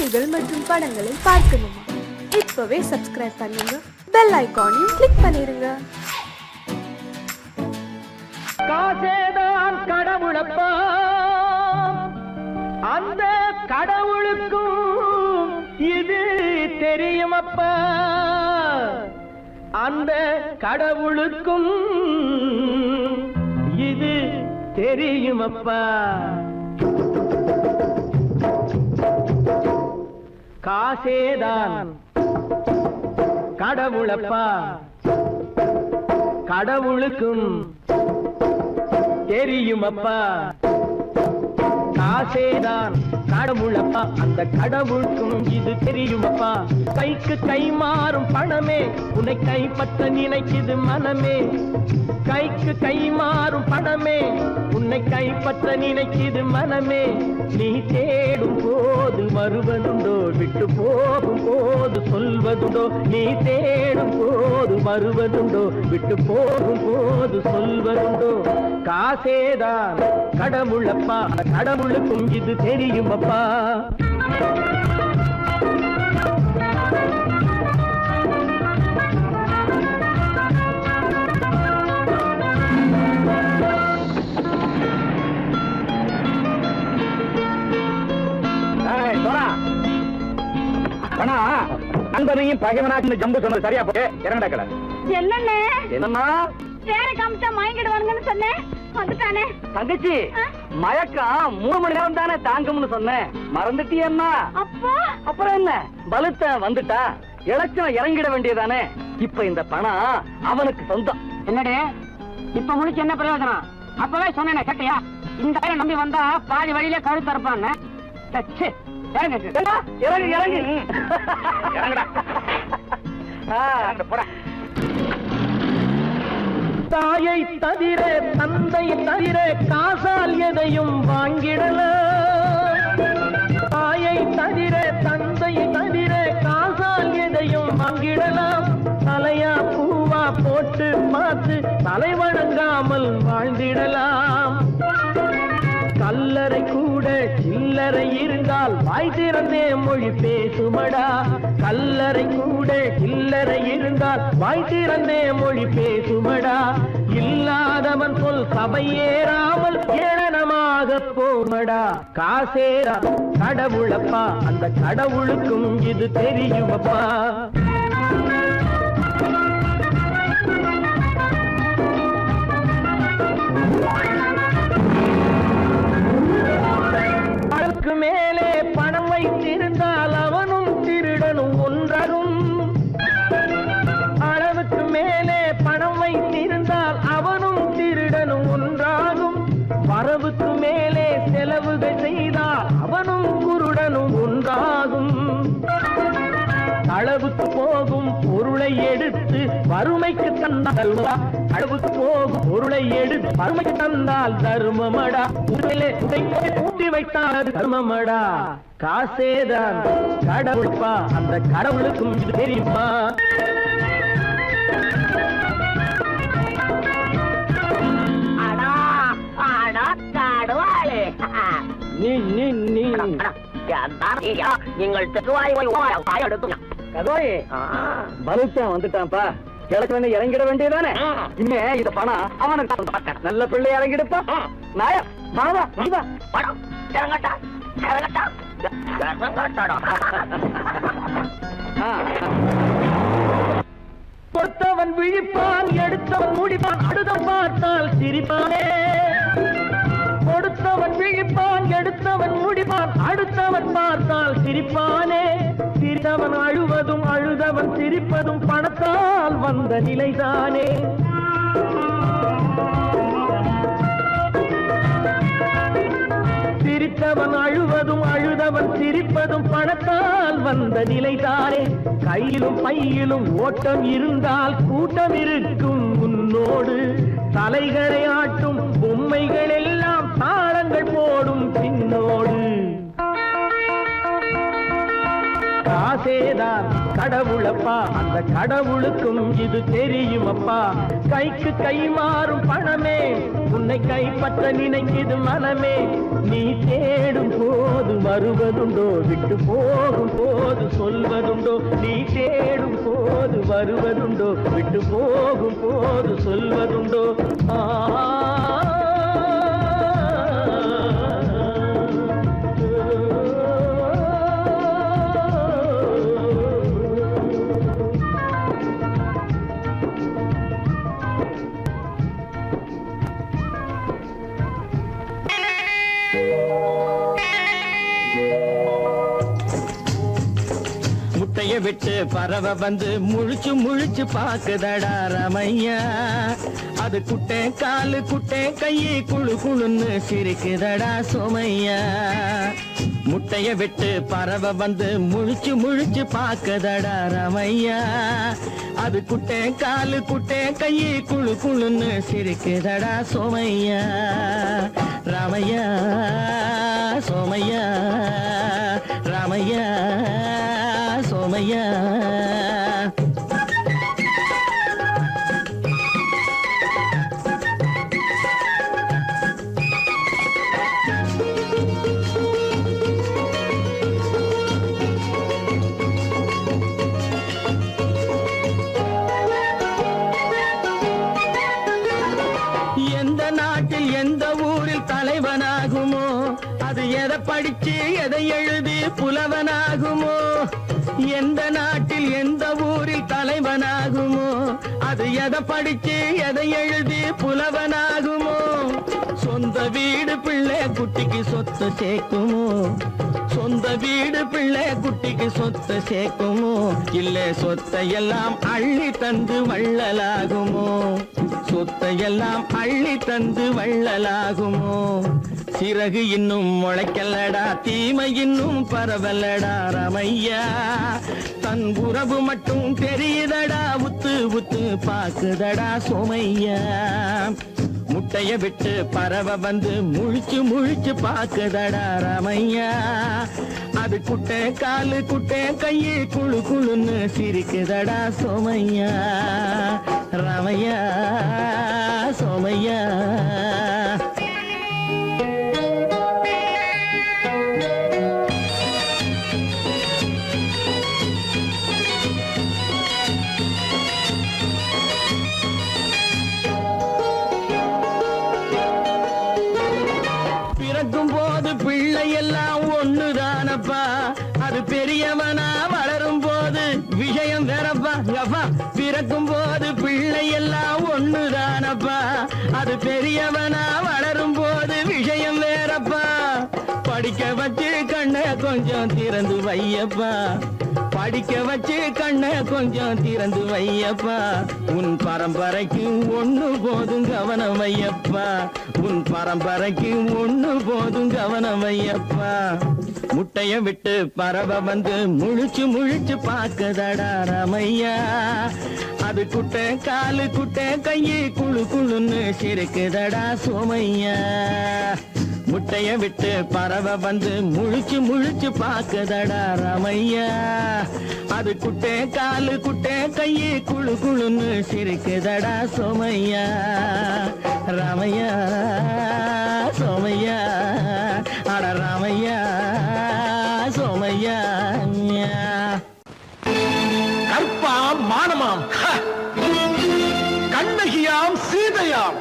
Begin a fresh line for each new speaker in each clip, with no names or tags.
பாடல்கள் மற்றும் படங்களை பார்க்கணுமா? இப்பவே சப்ஸ்கிரைப் பண்ணுங்க, பெல் ஐகானையும் கிளிக் பண்ணிருங்க.
காசேதான் கடவுளப்பா, அந்த கடவுளுக்கும் இது தெரியுமப்பா, அந்த கடவுளுக்கும் இது தெரியுமப்பா. காசேதான் கடவுளப்பா, கடவுளுக்கும் தெரியுமப்பா. காசேதான் கடவுளப்பா, அந்த கடவுளுக்கும் இது தெரியுமப்பா. கைக்கு கை மாறும் பணமே உன்னை கைப்பற்ற நினைக்குது மனமே. கைக்கு கை மாறும் பணமே உன்னை கைப்பற்ற நினைக்குது மனமே. நீ தேடும் போது வருவதுண்டோ, விட்டு போகும் போது சொல்வதுண்டோ. நீ தேடும் போது வருவதுண்டோ, விட்டு போகும் போது சொல்வதுண்டோ. காசேதான் கடவுளப்பா, கடவுளுக்கும் இது தெரியுமப்பா. நண்பனையும் பகைவனாக்கு ஜம்பு சொன்னது சரியா போட்டு இறங்கடக்கல.
என்னண்ணே
என்னம்மா
வேற காமிச்சா மயங்கிடுவானுங்கன்னு சொன்னேன், வந்துட்டானே.
தங்கச்சி, மயக்கம் 3 மணி நேரம் தானே தாங்கும்னு சொன்னேன், மறந்துட்டியம்மா?
அப்பா
அப்புறம் என்ன, பலுத்த வந்துட்டா இலட்சம் இறங்கிட வேண்டியதானே. இப்ப இந்த பணம் அவனுக்கு சொந்தம்.
என்னடே இப்ப முடிச்சு என்ன பிரயோஜனம்? அப்பவே சொன்னேனே கேட்டியா? இந்த பையன் நம்பி வந்தா பாதி வழியில கழுத்து இருப்பான்னு.
இறங்கு இறங்கு இறங்குடா. தாயை தவிர தந்தை தவிர காசால் எதையும் வாங்கிடலாம். தாயை தவிர தந்தை தவிர காசால் எதையும் வாங்கிடலாம். தலையா பூவா போட்டு பார்த்து தலை வணங்காமல் வாழ்ந்திடலாம். கல்லறை கூட சில்லறை இருந்தால் வாய் திறந்தே மொழி பேசுமடா. கல்லறை கூட சில்லறை இருந்தால் வாய் திறந்தே மொழி பேசுமடா. இல்லாதவன் சொல் சபையேறாமல் ஏளனமாக போமடா. காசேரா கடவுளப்பா, அந்த கடவுளுக்கும் இது தெரியுமப்பா. அளவுக்கு மேலே பணம் வைத்திருந்தால் அவனும் திருடனும் ஒன்றாகும். அளவுக்கு மேலே பணம் வைத்திருந்தால் அவனும் திருடனும் ஒன்றாகும். வரவுக்கு மேலே செலவுகள் செய்தால் அவனும் குருடனும் ஒன்றாகும். அளவுக்கு போகும் பொருளை எடுத்து வறுமைக்கு தந்தால் அளவுக்கு போகும் பொருளை எடுத்து வறுமைக்கு தந்தால் தர்மமடா. ஊட்டி வைத்தால் தர்மமடா. காசேதான் கடவுள்ப்பா, அந்த கடவுளுக்கும் இது தெரியுமா?
நீங்கள்
பலுத்தான் வந்துட்டான்ப்பா, கிழக்கு இறங்கிட வேண்டியதானே. இனிமே இந்த பணம் அவனுக்கு நல்ல பிள்ளை இறங்கிடுப்பா. நாயா மாவா படம் இறங்கட்டா இறங்கட்டா. கொடுத்தவன் விழிப்பான், எடுத்தவன் முடிப்பான், அடுத்தவன் பார்த்தால் சிரிப்பானே. கொடுத்தவன் விழிப்பான், எடுத்தவன் முடிப்பான், அடுத்தவன் பார்த்தால் சிரிப்பானே. சிரித்தவன் அழுவதும் அழுதவன் சிரிப்பதும் பணத்தால் வந்த நிலைதானே. சிரித்தவன் அழுவதும் அழுதவன் சிரிப்பதும் பணத்தால் வந்த நிலைதானே. கையிலும் பையிலும் ஓட்டம் இருந்தால் கூட்டம் இருக்கும் உன்னோடு. தலைகளை ஆட்டும் பொம்மைகள் எல்லாம் தாளங்கள் போடும் பின்னோடு.
காசேதான் கடவுளப்பா, அந்த கடவுளுக்கும் இது தெரியுமப்பா. கைக்கு கை மாறும் பணமே உன்னை கைப்பற்ற நினைக்குது மனமே. நீ தேடும் போது வருவதுண்டோ, விட்டு போகும் போது சொல்வதுண்டோ. நீ தேடும் போது வருவதுண்டோ, விட்டு போகும் போது சொல்வதுண்டோ. முட்டைய விட்டு பறவை வந்து முழிச்சு முழிச்சு பாக்குதடா ரமையா. அது குட்டை காலு குட்டை கையை குழு குழுன்னு சிரிக்குதடா சோமையா. முட்டைய விட்டு பறவை வந்து முழிச்சு முழிச்சு பாக்குதடா ரமையா. அது குட்டை காலு குட்டை கையை குழு குழுன்னு சிரிக்குதடா சோமையா. ராமையா சோமையா, ராமையா சோமையா. எந்த நாட்டில் எந்த ஊரில் தலைவனாகுமோ, அது எதை படிச்சு எதை எழுதி புலவனாகுமோ. எந்த நாட்டில் எந்த ஊரில் தலைவனாகுமோ, அது எதை படிச்சு எதை எழுதி புலவனாகுமோ. சொந்த வீடு பிள்ளை குட்டிக்கு சொத்து சேர்க்குமோ, சொந்த வீடு பிள்ளை குட்டிக்கு சொத்து சேர்க்குமோ. இல்லை சொத்தையெல்லாம் அள்ளி தந்து வள்ளலாகுமோ, சொத்தையெல்லாம் அள்ளி தந்து வள்ளலாகுமோ. சிறகு இன்னும் முளைக்கல்லடா, தீமை இன்னும் பரவலடா ரமையா. தன் உறவு மட்டும் தெரியுதடா, உத்து உத்து பாக்குதடா சோமையா. முட்டைய விட்டு பறவை வந்து முழிச்சு முழிச்சு பாக்குதடா ரமையா. அது குட்டை காலு குட்டை கையை குழு குழுன்னு சிரிக்குதடா சோமையா. ரமையா சோமையா. பிறக்கும் போது பிள்ளை எல்லாம் ஒண்ணுதானப்பா, அது பெரியவனா வளரும் போது விஷயம் வேறப்பா. பிறக்கும் போது பிள்ளை எல்லாம் ஒண்ணுதானப்பா, அது பெரியவனா வளரும் போது விஷயம் வேறப்பா. படிக்க வச்சு கண்ணை கொஞ்சம் திறந்து வையப்பா, படிக்க வச்சு கண்ணை கொஞ்சம் திறந்து வையப்பா. உன் பரம்பரைக்கு ஒண்ணு போதும் கவனம் ஐயப்பா, உன் பரம்பரைக்கு ஒண்ணு போதும் கவனம் ஐயப்பா. முட்டைய விட்டு பறவை வந்து முழிச்சு முழிச்சு பாக்குதடா ரமையா. அது குட்டை காலு குட்டை கையை குழு குழுன்னு சிரிக்குதடா சோமையா. முட்டைய விட்டு பறவை வந்து முழிச்சு முழிச்சு பாக்குதடா ரமையா. அது குட்டை காலு குட்டை கையை குழு குழுன்னு சிரிக்குதடா சோமையா. ராமையா சோமையா, அட ராமையா சோமையா.
கற்பாம் மானமாம், கண்ணகியாம் சீதையாம்.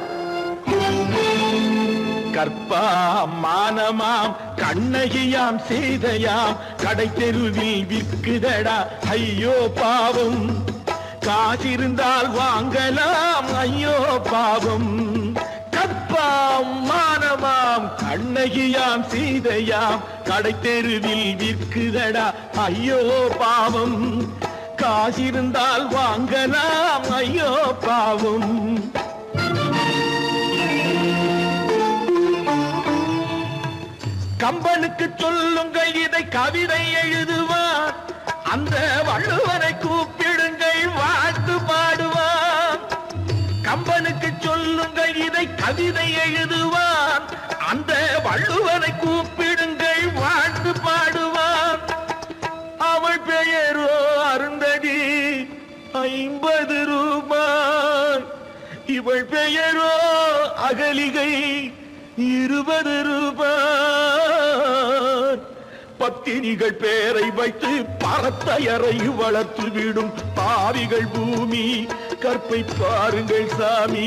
கற்பாம் மானமாம் கண்ணகியாம் சீதையாம், கடை தெருவில் விற்குதடா ஐயோ பாவம். காசிருந்தால் வாங்கலாம் ஐயோ பாவம். கற்பாம் மானமாம் கண்ணகியாம் சீதையாம், கடை தெருவில் விற்குதடா ஐயோ பாவம். காசிருந்தால் வாங்கலாம் ஐயோ பாவம். கம்பனுக்கு சொல்லுங்கள் இதை கவிதை எழுதுவார், அந்த வள்ளுவனை கூப்பிடுங்கள் வாழ்த்து பாடுவார். கம்பனுக்கு சொல்லுங்கள் இதை கவிதை எழுதுவார், அந்த வள்ளுவனை கூப்பிடுங்கள் வாழ்த்து பாடுவார். அவள் 50 ரூபாய். இவள் பெயரோ அகலிகை 20 ரூபாய். பத்தினிகள் பேரை வைத்து பரத்தையறை வளர்த்து விடும் பாவிகள் பூமி. கற்பை பாருங்கள் சாமி,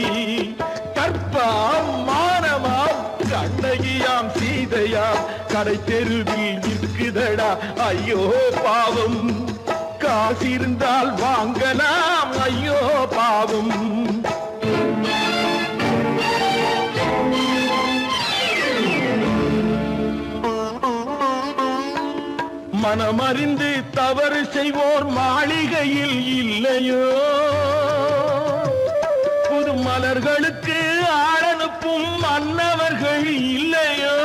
கற்பாம் மானமாம் கண்ணகியாம் சீதையாம் கடை தெருவில் இருக்குதடா ஐயோ பாவம். காசிருந்தால் வாங்கலாம் ஐயோ பாவம். மனமறிந்து தவறு செய்வோர் மாளிகையில் இல்லையோ, புது மலர்களுக்கு ஆளனுப்பும் மன்னவர்கள் இல்லையோ.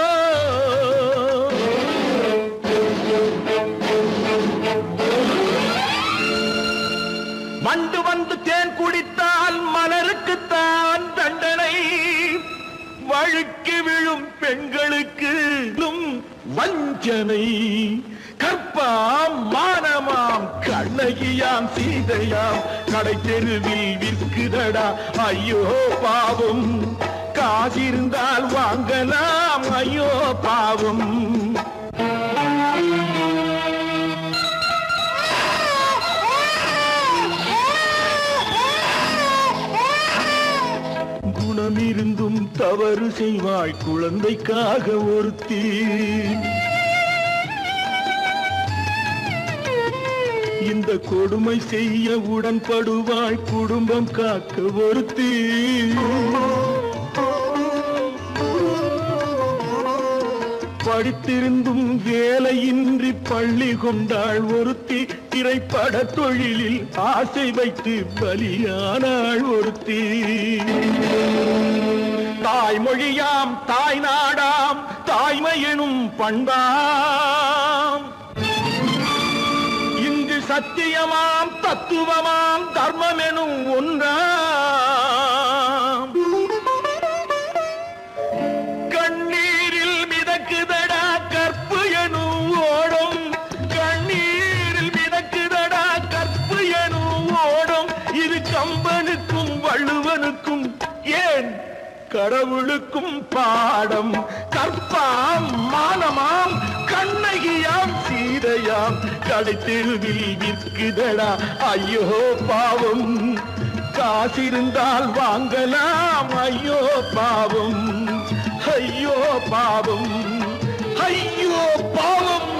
வண்டு வந்து தேன் குடித்தால் மலருக்குத்தான் தண்டனை. வழுக்கி விழும் பெண்களுக்கு வஞ்சனை. கற்பாம் மானமாம் கண்ணகியாம் சீதையாம் கடை தெருவில் விற்குதடா ஐயோ பாவம். காசிருந்தால் வாங்கலாம் ஐயோ பாவம். குணமிருந்தும் தவறு செய்வாய் குழந்தைக்காக ஒருத்தி. இந்த கொடுமை செய்ய உடன்படுவாய் குடும்பம் காக்க ஒருத்தி. படித்திருந்தும் வேலையின்றி பள்ளி கொண்டாள் ஒருத்தி. திரைப்பட தொழிலில் ஆசை வைத்து பலியானாள் ஒருத்தி. தாய்மொழியாம் தாய் நாடாம் தாய்மை எனும் பண்பாம். இங்கு சத்தியமாம் தத்துவமாம் தர்மம் எனும் ஒன்றாம். கண்ணீரில் மிதக்குதடா கற்பு எனும் ஓடும். கண்ணீரில் மிதக்குதடா கற்பு எனும் ஓடும். இது கம்பனுக்கும் வள்ளுவனுக்கும் ஏன் கடவுளுக்கும் பாடம். கற்பாம் மானமாம் கண்ணகியாம் சீதையாம் கடை தெருவில் விற்குதடா ஐயோ பாவம். காசிருந்தால் வாங்கலாம் ஐயோ பாவம். ஐயோ பாவம், ஐயோ பாவம்.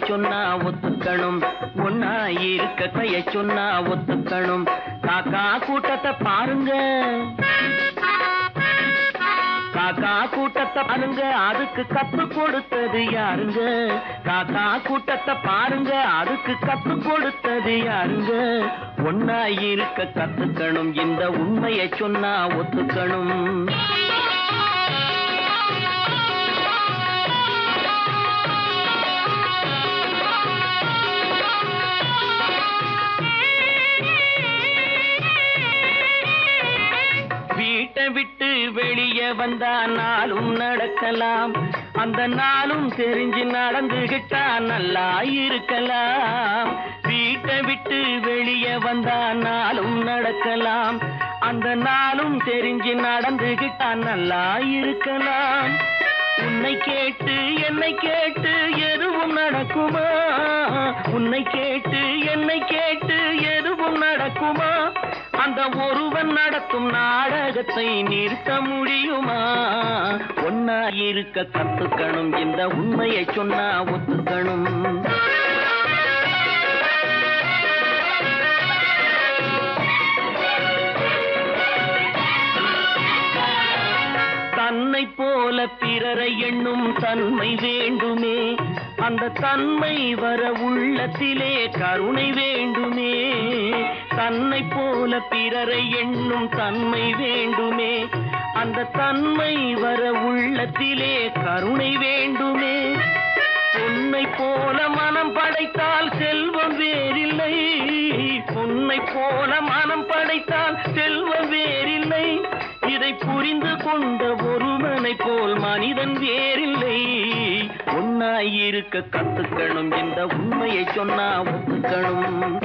சொன்னா ஒத்துக்கணும், ஒன்னா இருக்க கைய சொன்னா ஒத்துக்கணும். காக்கா கூட்டத்தை பாருங்க, காக்கா கூட்டத்தை பாருங்க, அதுக்கு கத்து கொடுத்தது யாருங்க? காக்கா கூட்டத்தை பாருங்க, அதுக்கு கத்து கொடுத்தது யாருங்க? ஒன்னா இருக்க கத்துக்கணும், இந்த உண்மையை சொன்னா ஒத்துக்கணும். வீட்டை விட்டு வெளியே வந்தா நாளும் நடக்கலாம், அந்த நாளும் தெரிஞ்சு நடந்துகிட்டா நல்லா இருக்கலாம். வீட்டை விட்டு வெளியே வந்தா நாளும் நடக்கலாம், அந்த நாளும் தெரிஞ்சு நடந்துகிட்டா நல்லா இருக்கலாம். உன்னை கேட்டு என்னை கேட்டு எதுவும் நடக்குமா? உன்னை கேட்டு என்னை கேட்டு எதுவும் நடக்குமா? அந்த ஒருவன் நடத்தும் நாடகத்தை நிறுத்த முடியுமா? ஒன்னா இருக்க கத்துக்கணும், இந்த உண்மையை சொன்னா ஒத்துக்கணும். தன்னை போல பிறரை எண்ணும் தன்மை வேண்டுமே, அந்த தன்மை வர உள்ளத்திலே கருணை வேண்டுமே. தன்னை போல பிறரை எண்ணும் தன்மை வேண்டுமே, அந்த தன்மை வர உள்ளத்திலே கருணை வேண்டுமே. பொன்னை போல மனம் படைத்தால் செல்வம் வேறில்லை, பொன்னை போல மனம் படைத்தால் செல்வம் வேறில்லை. இதை புரிந்து கொண்ட ஒருவனை போல் மனிதன் வேறில்லை. ஒன்னாயிருக்க கத்துக்கணும், இந்த உண்மையை சொன்னா ஒத்துக்கணும்.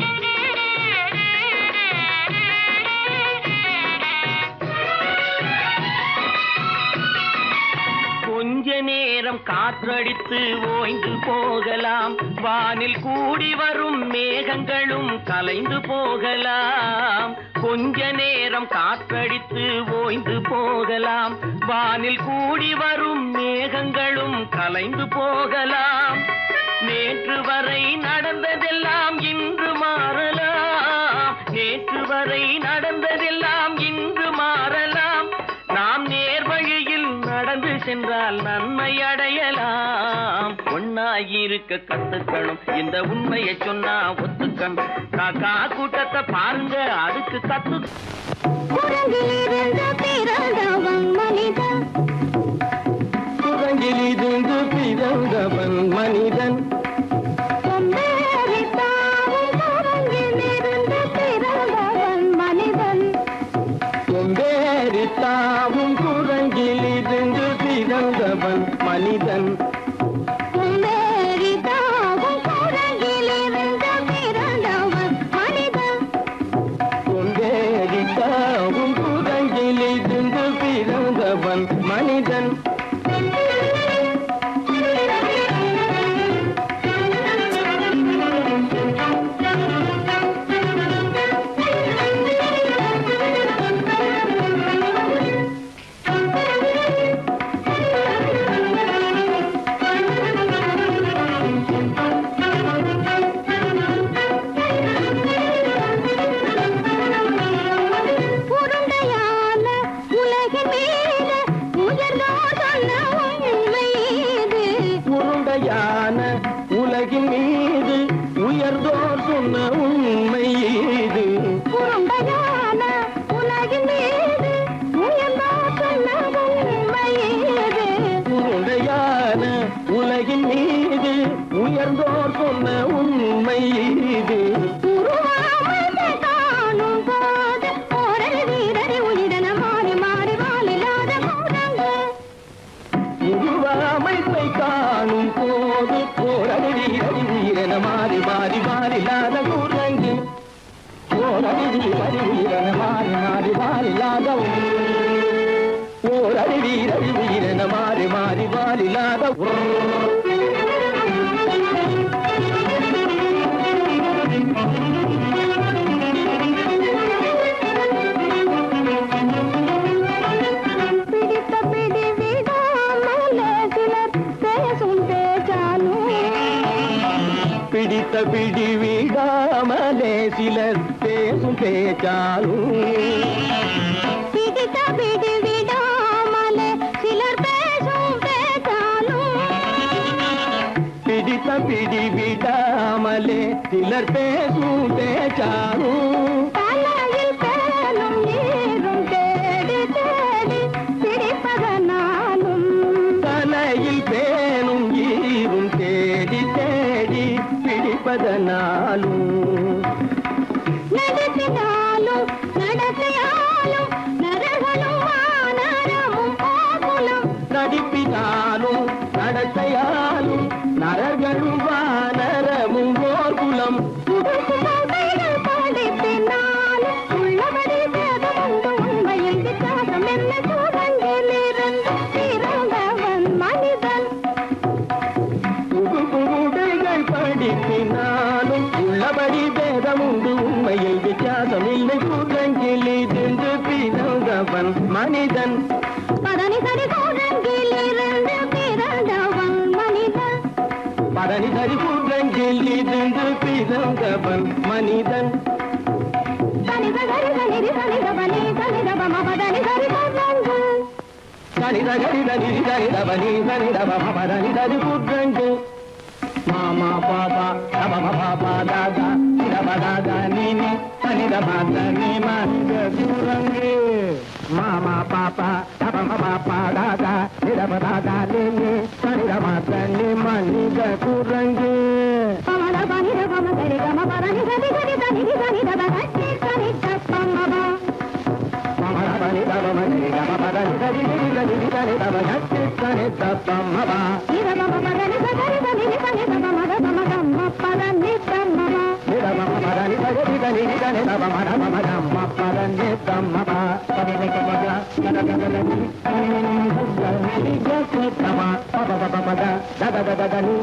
கொஞ்ச நேரம் காற்றடித்து ஓய்ந்து போகலாம், வானில் கூடி வரும் மேகங்களும் கலைந்து போகலாம். கொஞ்ச நேரம் காற்றடித்து ஓய்ந்து போகலாம், வானில் கூடி வரும் மேகங்களும் கலைந்து போகலாம். நேற்று வரை நடந்ததெல்லாம் இன்று மாறலாம், நேற்று வரை நடந்ததெல்லாம் இன்று மாறலாம். நாம் நேர்வழியில் நடந்து சென்றால் நன்மை அடையலாம். ஒன்னாயிருக்க கத்துக்கணும், இந்த உண்மையை சொன்னா ஒத்துக்கணும். காக்கா கூட்டத்தை பாருங்க, அதுக்கு கத்து.
குரங்கிலிருந்து பிறந்தவன் மனிதன்,
குரங்கிலிருந்து பிறந்தவன் மனிதன்,
கொம்பேறித்தாவும் குரங்கிலிருந்து பிறந்தவன் மனிதன்,
கொம்பேறித்தாவும் குரங்கிலிருந்து பிறந்தவன் மனிதன்,
கொம்பேறித்தாவும் குரங்கிலிருந்து பிறந்தவன் மனிதன்,
கொம்பேறித்தாவும் குரங்கிலிருந்து பிறந்தவன் மனிதன்.
உருண்டையான உலகின் மீது உயர்ந்தோர் சொன்ன உண்மை இது,
உருண்டையான உலகின் மீது உயர்ந்தோர் சொன்ன உண்மை இது.
உருண்டையான உலகின் மீது உயர்ந்தோர் சொன்ன உண்மை இது,
உருண்டையான உலகின் மீது உயர்ந்தோர் சொன்ன உண்மை இது.
உருவாமையை காணும் போது ஓரடி வீரடி உயிரென மாறி மாறி வாழில்லாத குரங்கு,
உருவாமைப்பை காணும் போது போரடி உயிரென மாறி மாறி மாறில்லாத குரங்கு, ஓரடி உயிரென மாறி மாறி மாறில்லாத ஓரடி உயிரென மாறி மாறி மாறில்லாத
பிடித்த பிடி விடாமலே சிலர் பேசும் பேச்சாலும்,
பிடித்த பிடி விடாமலே சிலர் பேசும் பேச்சாலும்,
பிடித்த பிடி விடாமலே சிலர் பேசும் பேச்சாலும்,
பிடித்த பிடி விடாமலே சிலர் பேசும் பேச்சாலும்,
தலையில் பேனும் நீரும் தேடி தேடி பிடிப்பதனாலும்,
தலையில் பேணும் ஈரும் தேடி தேடி பிடிப்பதனாலும்,
நடிப்பினாலும் நடத்தையாலும் நரகனும் வானரமும் கோகுலம்,
நடிப்பினாலும் நடத்தையாலும் நரர்களும் வானரமும் ஓர் குலம்,
புதுசுமைகள் படிப்பினாலும் உள்ளபடி வேதம் உண்டு உண்மையில் வித்தியாசம் என்ன சூழங்கிலிருந்து பிறந்தவன் மனிதன்,
புகுடைகள் படிப்பினாலும் உள்ளபடி பேதம் உண்டு உண்மையில் வித்தியாசம் இல்லை. குரங்கிலிருந்து பிறந்தவன் மனிதன்,
பதனி சரி சூழங்கிலிருந்து பிறந்தவன் மனிதன்,
பரணி சரி குரங்கிலிருந்து பிறந்தவன் மனிதன்,
தனித கரித நிதி தனித பனி தனித பம பதனி சரி சூழங்கு,
சனித கரித நிதி சரித பனி சரித பம பரணி சரி குரங்கு, மாமா பாபா தபம பாபா தாதா சிரப தாதா நீனி சனித மாத நீ மனித குரங்கு, மாமா பாப்பா தபம பாப்பா தாதா சிரப தாதா நீனி சனித மாத நீ மனித குரங்கு,
பமத பனித பம சரி கம பதனி சரி சரி தனிதி தனித பகட்டி சரி தப்பமபா,
பமர பனி தபம சரி சனி தப்பமபா
நிரபமபதனி சகரி தனி சனி தபமத தமதம் பதனி தம்மபா
நிரபமபதனி சகரி தனி சனி தபமதம் பதனி தம்மபா பதனி தமபா நதததனி நினி ஜசதமா பபபபபத ததததனி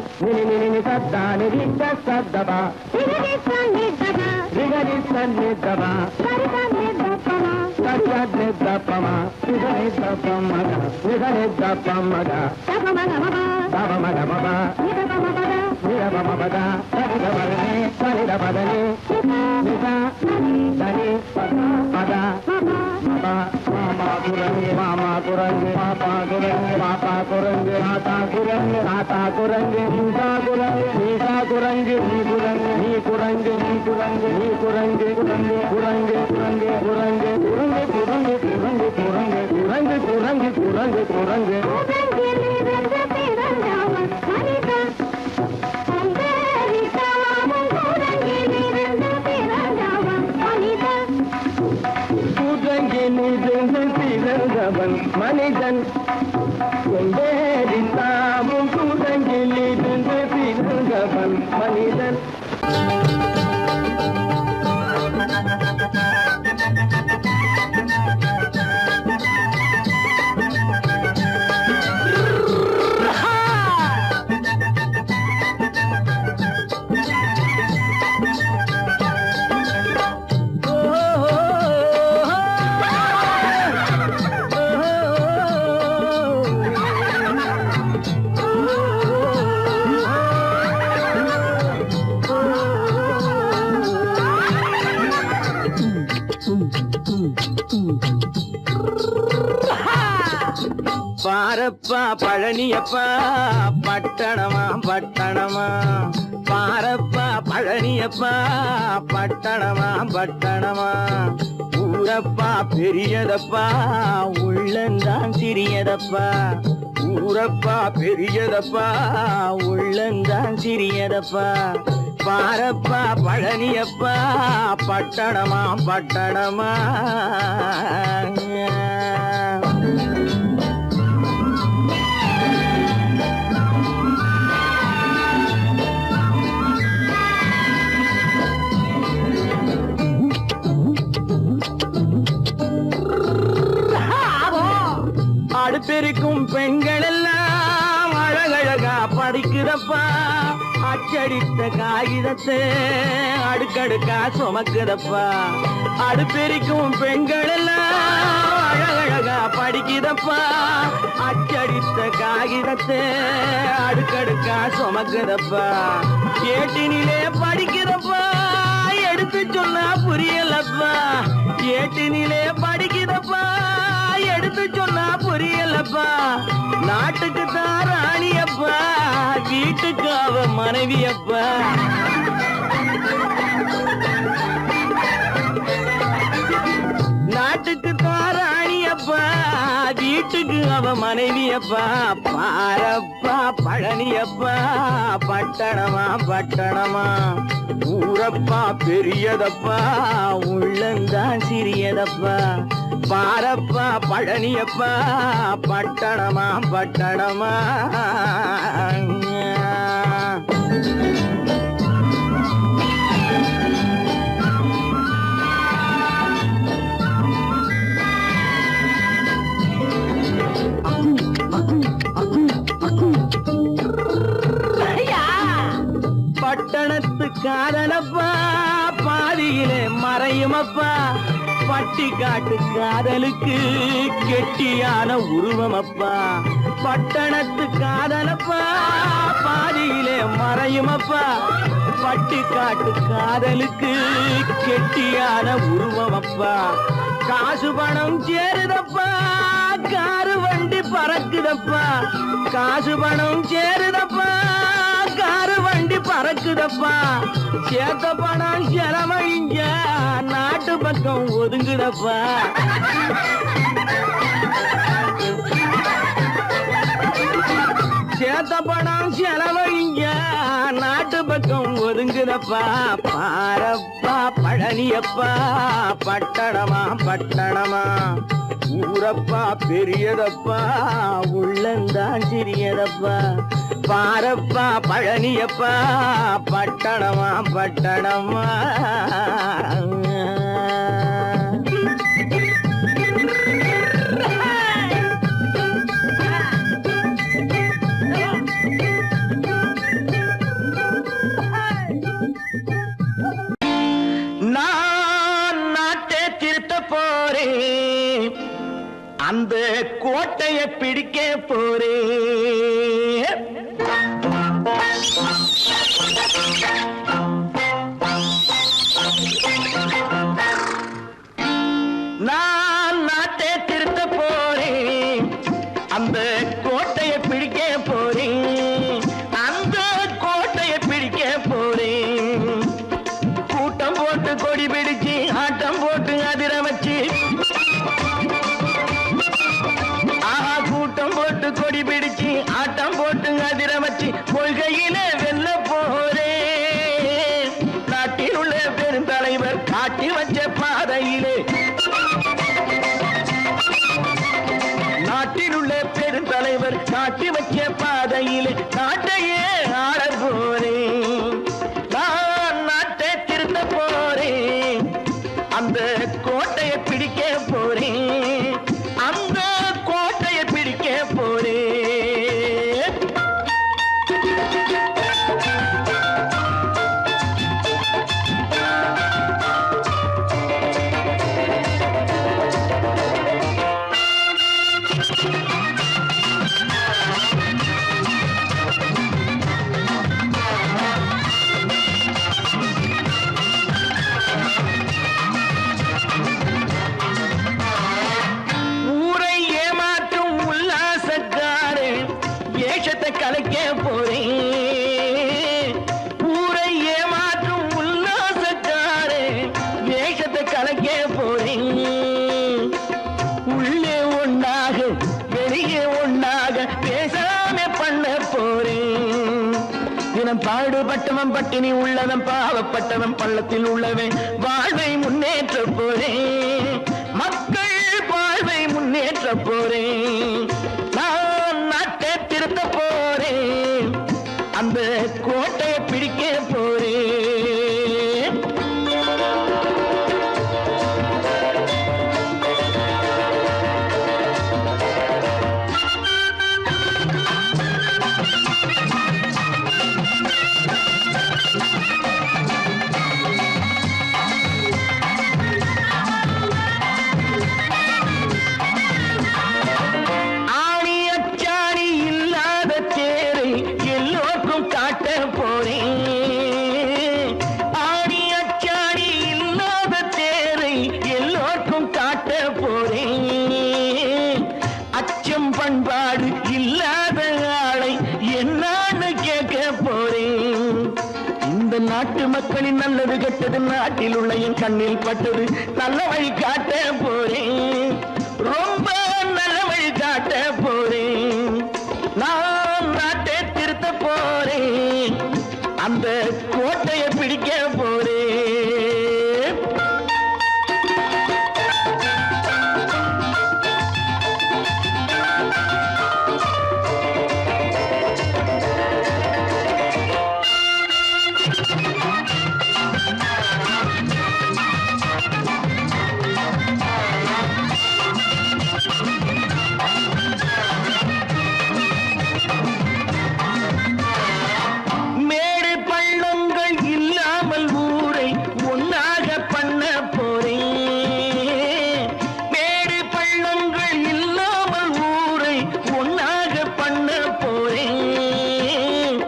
நினி சத்தானி ரிச்சசதபா
நிரதி சனி தபா
ரிகதி சனி தபா
கரிதனி தப்பமா
சத்யத்னி தப்பமா நிதனி தப்பமக நிதனி தப்பமக
தபமகமபா
தபமகமபா
நிரபமபத
நிரபமபத தனிதபதனி தனிதபதனி நிதா தனி பத மபா மாமா குரங்கு மாமா குரங்கு பாப்பா குரங்கு பாப்பா குரங்கு மாதா குரங்கு தாத்தா குரங்கு நீசா குரங்கு நீசா குரங்கு நீ குரங்கு நீ குரங்கு நீ குரங்கு நீ குரங்கு குரங்கு குரங்கு குரங்கு குரங்கு குரங்கு குரங்கு குரங்கு குரங்கு குரங்கு குரங்கு குரங்கு
உதங்கிலே வென்ற பிறந்தாவ மனிதா அந்தரிதாவும் உதங்கிலே வென்ற பிறந்தாவ மனிதா
கூட்டங்கி நீதிருந்து பிறந்தவன் மனிதன் கொண்டேறித்தாவும் கூட்டங்கி நீதிருந்து பிறந்தவன் மனிதன் பாரப்பா பழனியப்பா பட்டணமா பட்டணமா பாரப்பா பழனியப்பா பட்டணமா பட்டணமா ஊரப்பா பெரியதப்பா உள்ளந்தான் சிறியதப்பா ஊரப்பா பெரியதப்பா உள்ளந்தான் சிறியதப்பா பாரப்பா பழனியப்பா பட்டணமா பட்டணமா அடுப்பெருக்கும் பெண்கள் எல்லாம் அழகழகா படிக்குதப்பா அச்சடித்த காகிதத்தை அடுக்கடுக்கா சுமக்குதப்பா அடுப்பெருக்கும் பெண்கள் எல்லாம் அழகழகா படிக்குதப்பா அச்சடித்த காகிதத்தை அடுக்கடுக்கா சுமக்குதப்பா ஏட்டினிலே படிக்குதப்பா எடுத்து சொன்னா புரியலப்பா ஏட்டினிலே படிக்குதப்பா எடுத்து சொன்னா புரியலப்பா நாட்டுக்கு தான் ராணியப்பா வீட்டுக்கு அவ மனைவியப்பா நாட்டுக்கு தான் ராணியப்பா வீட்டுக்கு அவ மனைவியப்பா பாரப்பா பழனியப்பா பட்டணமா பட்டணமா ஊரப்பா பெரியதப்பா உள்ளந்தான் சிறியதப்பா பாரப்பா பழனியப்பா பட்டணமா பட்டணமா பட்டணத்து காதலப்பா பாதியிலே மறையுமப்பா பட்டி காட்டு காதலுக்கு கெட்டியான உருவமப்பா பட்டணத்து காதலப்பா பாதியிலே மறையுமப்பா பட்டி காட்டு காதலுக்கு கெட்டியான உருவமப்பா காசு பணம் சேருதப்பா காரு வண்டி பறக்குதப்பா காசு பணம் சேருதப்பா காரு வண்டி பறக்குதப்பா சேத்த பணம் செலவழிஞ்ச நாட்டு பக்கம் ஒதுங்குதப்பா சேத்த பணம் செலவழிஞ்ச நாட்டு பக்கம் ஒதுங்குதப்பா பாரப்பா பழனியப்பா பட்டணமா பட்டணமா ஊரப்பா பெரியதப்பா உள்ளந்தான் சிறியதப்பா பாரப்பா பழனியப்பா பட்டணமா பட்டணமா நான் நாட்டை திருத்த போறேன் அந்த கோட்டையை பிடிக்க போறேன் நான் நாட்டை திருத்த போறேன் அந்த கோட்டையை பிடிக்க போறேன் அந்த கோட்டையை பிடிக்க போறேன் கூட்டம் போட்டு கொடி பிடிச்சு ஆட்டம் போட்டு அதிர வச்சு ஆஹா கூட்டம் போட்டு கொடி பிடிச்சு ஆட்டம் போட்டு அதிர வச்சு கொள்கையில வெல்ல போறேன் நாட்டில் உள்ள பெருந்தலைவர் காட்டி வச்ச பாதையிலே நாட்டில் உள்ள பெருந்தலைவர் காட்டி வச்ச பாதையிலே நாட்டையே ஆள போறேன் நான் நாட்டை திருத்த போறேன் அந்த கோட்டையை பிடிக்க போறேன் அந்த கோட்டையை பிடிக்க போறேன் ஊரை ஏமாற்றும் உல்லாசக்காரே ஏஷத்தை கலைக்க போறேன் ஊரை ஏமாற்றும் உல்லாசக்காரே ஏஷத்தை கலைக்க போறேன் உள்ளே ஒண்ணாக வெளியே ஒண்ணாக பேசாம பண்ண போறேன் தினம் பாடுபட்டவன் பட்டினி உள்ளவன் பாவப்பட்டவன் பள்ளத்தில் உள்ளவன் வாழ்வை முன்னேற்ற போறேன் மக்கள் வாழ்வை முன்னேற்ற போறேன் நான் நாட்டை திருத்த போறேன் அந்த கோட்டையை பிடிக்க போறேன் ஆணி அச்சாணி இல்லாத தேரை எல்லோருக்கும் காட்ட போறேன் ஆணி அச்சாணி இல்லாத தேரை எல்லோருக்கும் காட்ட போறேன் அச்சம் பண்பாடு இல்லாத ஆளை என்னான்னு கேட்க போறேன் இந்த நாட்டு மக்களின் நல்லது கெட்டது நாட்டில் உள்ள என் கண்ணில் பட்டது நல்ல வழி காட்ட போறேன் ரொம்ப நல்ல வழி காட்ட போறேன் நான் நாட்டை திருத்த போறேன் அந்த கோட்டையை பிடிக்க போறேன் மேடு பள்ளங்கள் இல்லாமல் ஊரை ஒன்னாக பண்ண போறேன் மேடு பள்ளங்கள் இல்லாமல் ஊரை ஒன்னாக பண்ண போறேன்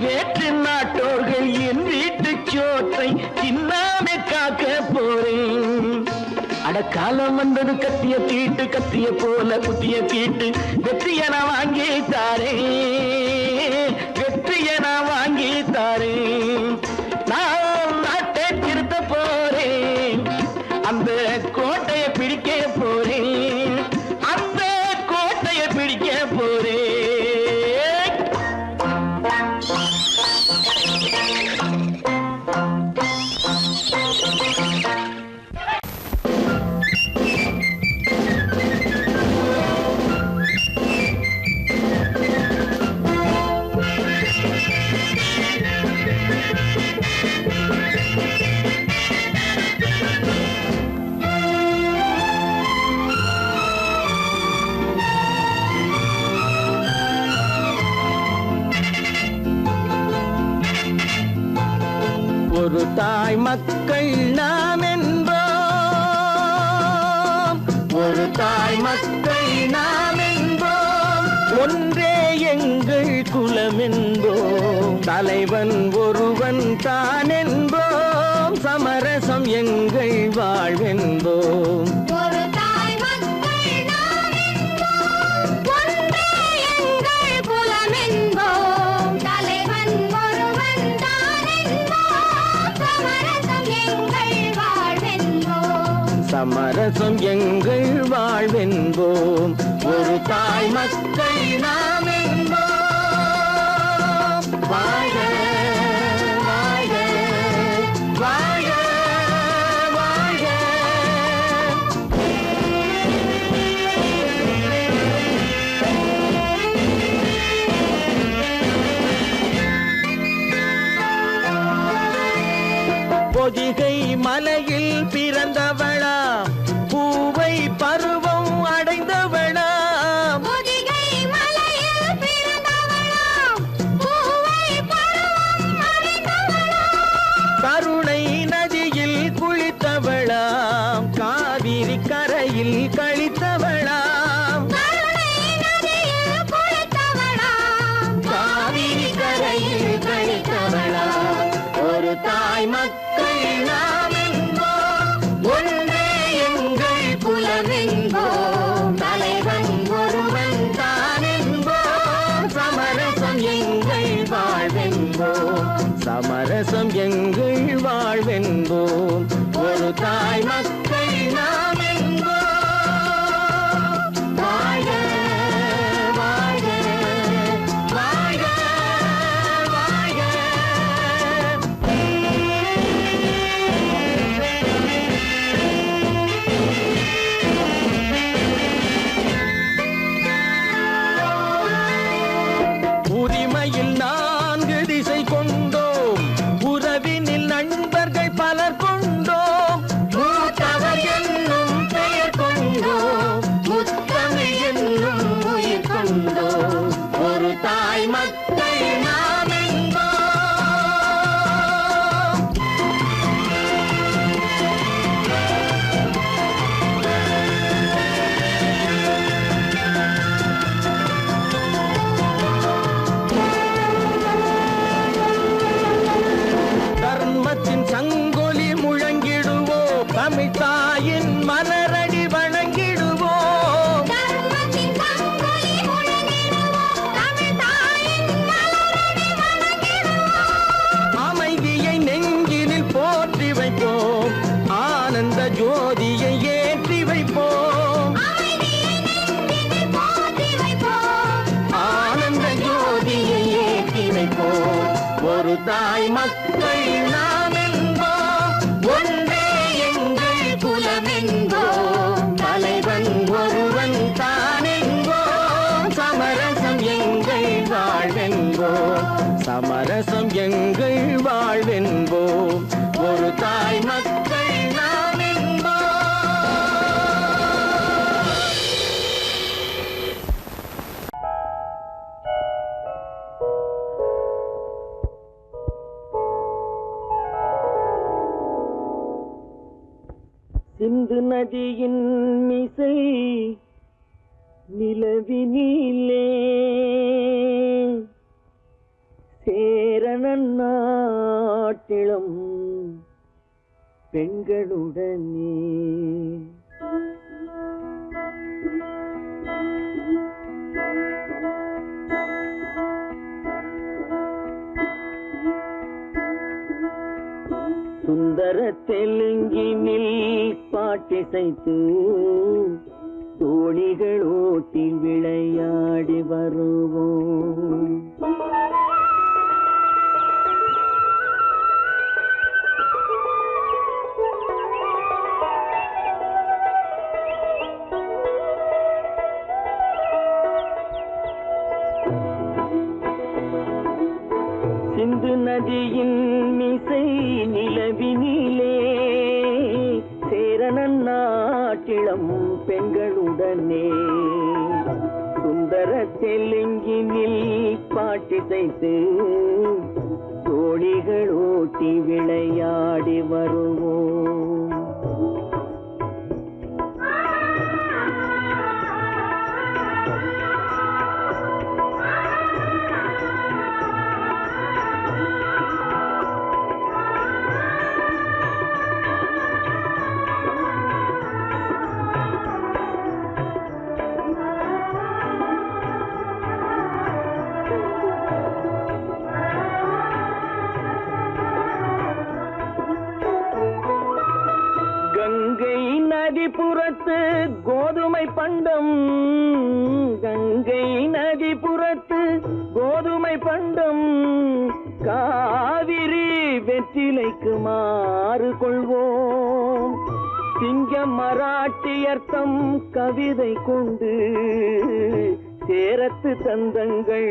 வேற்று நாட்டோர்கள் என் வீட்டு சோற்றை தின்னாமே காக்க போறேன் அட காலம் வந்தது கத்திய தீட்டு கத்திய போல குத்திய தீட்டு வெற்றிய நான் வாங்கி தாரேன் வெற்றிய நான் வாங்கி தாரேன் நான் நாட்டை திருத்த போறேன் அந்த கோட்டையை பிடிக்க போறேன் அந்த கோட்டையை பிடிக்க போறேன் ஒரு தாய் மக்கள் நாம் என்போம், ஒரு தாய் மக்கள் நாம் என்போம், ஒன்றே எங்கள் குலம் என்போம், தலைவன் ஒருவன் தான் என்போம், சமரசம் எங்கள் வாழ்வென்போம்.
ஒரு தாய் மக்கள் நாம் என்போம், ஒன்றே எங்கள் குலம் என்போம், தலைவன் ஒருவன் தான் என்போம், சமரசம் எங்கள் வாழ்வென்போம்.
சமரசம் எங்கள் வாழ்வென்போம். ஒரு தாய் மக்கள் நாம் என்போம். வாழ்க வாழ்க வாழ்க வாழ்க. பொதிகை மலையில் பிறந்தவளா, பூவை பருவம் அடைந்தவளா,
பொதிகை மலையில் பிறந்தவளாம், பூவை பருவம் அடைந்தவளாம்,
கருணை நதியில் குளித்தவளாம், காவிரி கரையில் கழித்தவளாம்,
கருணை நதியில் குளித்தவளாம்,
காவிரி கரையில் கழித்தவளாம். ஒரு தாய் மக்கள் நாம் என்போம், ஒன்றே எங்கள் குலம் என்போம், தலைவன் ஒருவன் தான் என்போம், சமரசம் எங்கள் வாழ்வென்போம், சமரசம் எங்கள் வாழ்வென்போம். ஒரு தாய் மக்கள் நாம் என்போம். வாழ்க வாழ்க வாழ்க வாழ்க. உரிமையில் 4 திசை கொண்டோம், உறவினில் நண்பர்கள் பலர் கொண்டோம், மூத்தவர் என்னும் பெயர் கொண்டோம், முத்தமிழ் என்னும் உயிர் கொண்டோம். ஒரு தாய் மக்கள் நாம் என்போம். தர்மத்தின் சங்கொலி முழங்கிடுவோம், தமிழ் தாயின் மலரடி வணங்கிடுவோம்,
தர்மத்தின் சங்கொலி முழங்கிடுவோம், தமிழ் தாயின் மலரடி வணங்கிடுவோம்,
அமைதியை நெஞ்சினில் போற்றி வைப்போம், ஆனந்த ஜோதியை ஏற்றி வைப்போம்,
அமைதியை நெஞ்சினில் போற்றி வைப்போம்,
ஆனந்த ஜோதியை ஏற்றி வைப்போம். ஒரு தாய் மக்கள் நாம் என்போம், ஒன்றே எங்கள் குலம் என்போம், தலைவன் ஒருவன் தான் என்போம், சமரசம் எங்கள் வாழ்வென்போம், சமரசம் எங்கள் வாழ்வென்போம். ஒரு தாய் மக்கள் நாம் என்போம். சிந்து நதியின் மிசை நிலவினிலே சேரணன் நாட்டிளம் பெண்களுடனே சுந்தர தெலுங்கினில் பாட்டிசைத்து தோணிகள் ஓட்டி விளையாடி வருவோம். சிந்து நதியின் மிசை நிலவினிலே சேரணன் நாட்டிளம் பெண்களுடனே சுந்தர தெலுங்கினில் பாட்டிசைத்து தோணிகள் ஓட்டி விளையாடி வருவோம். கங்கை நதிபுறத்து கோதுமை பண்டம், கங்கை நதிபுறத்து கோதுமை பண்டம், காவிரி வெற்றிலைக்கு மாறு கொள்வோம். சிங்கம் மராட்டியர்த்தம் கவிதை கொண்டு சேரத்து தந்தங்கள்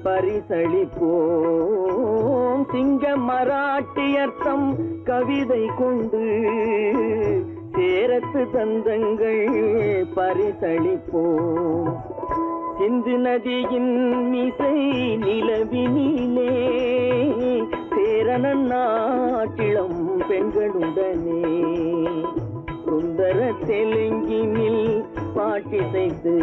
பரிசளிப்போம். சிங்கம் மராட்டியர்த்தம் கவிதை கொண்டு சேரத்து தந்தங்கள் பரிசளிப்போம். சிந்து நதியின் மிசை நிலவினிலே சேரணன் நாட்டிளம் பெண்களுடனே சுந்தர தெலுங்கினில் பாட்டிசைத்து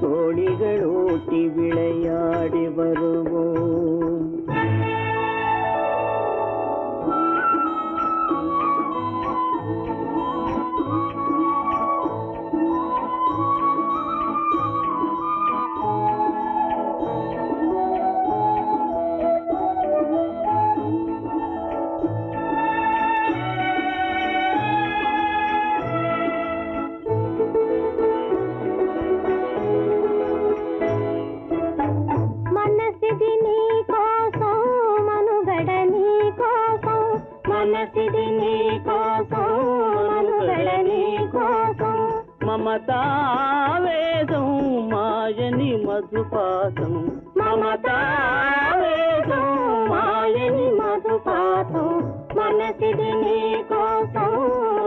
தோழிகள் ஓட்டி விளையாடி வருவோம். మమతావేదం మాయని మధుపాతం, మమతావేదం మాయని మధుపాతం, మనసిది నీ కోసం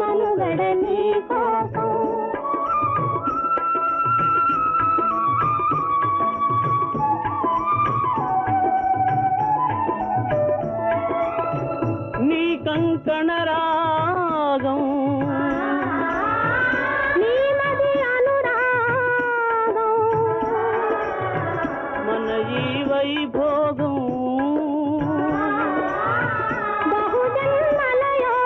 మనుగడ నీ కోసం. నీ కంకణ రాగం వైభోగం బహుజన్మలయోగం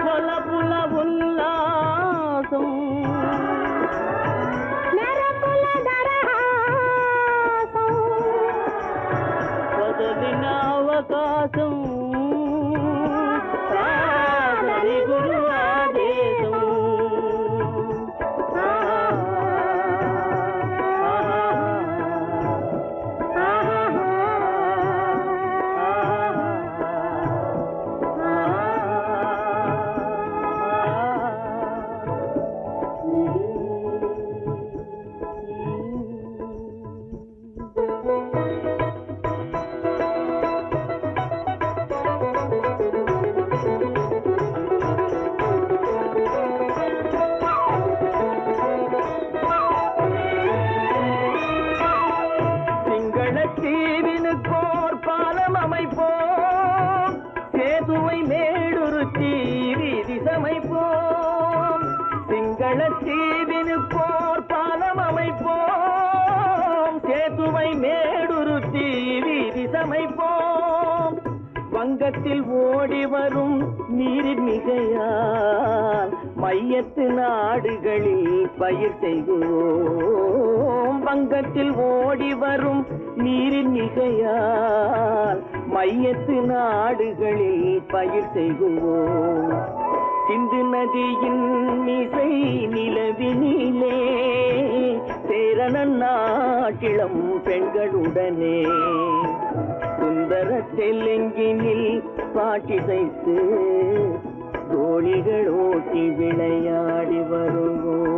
కొలపుల ఉల్లాసం మెరపుల దరహాసం వదలిన అవకాశం సాధని గురు ఆదేశం. தீவினுக்கோர் பாலம் அமைப்போம், சேதுவை மேடுருத்தி வீதி சமைப்போம். சிங்கள தீவினுக்கோர் பாலம் அமைப்போம், சேதுவை மேடுருத்தி வீதி சமைப்போம். வங்கத்தில் ஓடி வரும் நீரின் மிகையால் மையத்து நாடுகளில் பயிர் செய்வோம். வங்கத்தில் ஓடி வரும் நீரின் மிகையால் மையத்து நாடுகளில் பயிர் செய்வோம். சிந்து நதியின் மிசை நிலவினிலே சேரணன் நாட்டிளம் பெண்களுடனே சுந்தர தெலுங்கினில் பாட்டிசைத்து தோழிகள் ஓட்டி விளையாடி வருவோம்.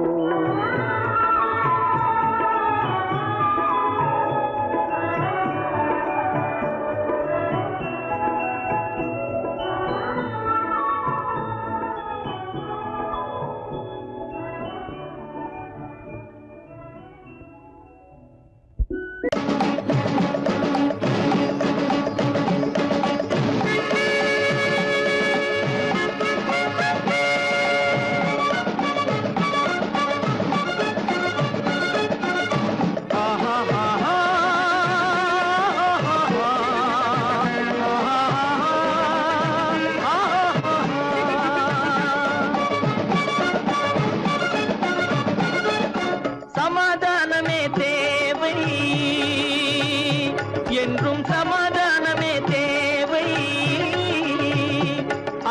என்றும் சமாதானமே தேவை.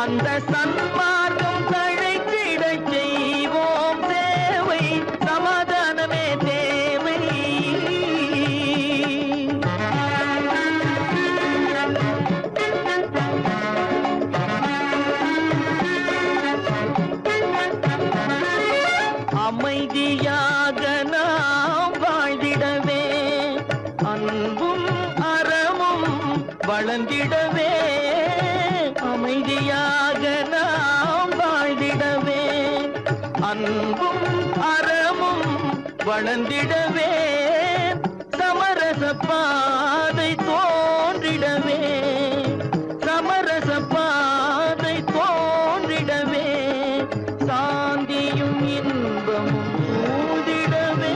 அந்த சன்மார்க்கம் தழைத்திடச் செய்வோம் சேவை. சமாதானமே தேவை. அமைதியாக நாம் வாழ்ந்திடவே, அன்பும் அறமும் வளர்ந்திடவே. அமைதியாக நாம் வாழ்ந்திடவே, அன்பும் அறமும் வளர்ந்திடவே. சமரச பாதை தோன்றிடவே, சமரச பாதை தோன்றிடவே. சாந்தியும் இன்பமும் சூழ்ந்திடவே,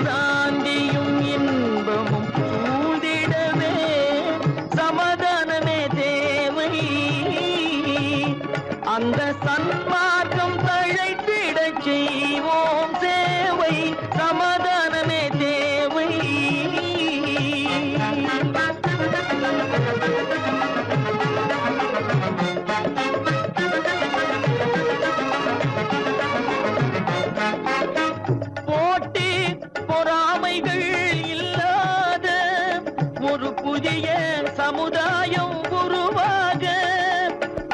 சாந்தியும் இன்பமும் சூழ்ந்திடவே. சமாதானமே தேவை. அந்த சன்மார்க்கம் தழைத்திடச் செய்வோம் சேவை. சமாதானமே தேவை. போட்டி பொறாமைகள் இல்லாத ஒரு புதிய சமுதாயம் உருவாக.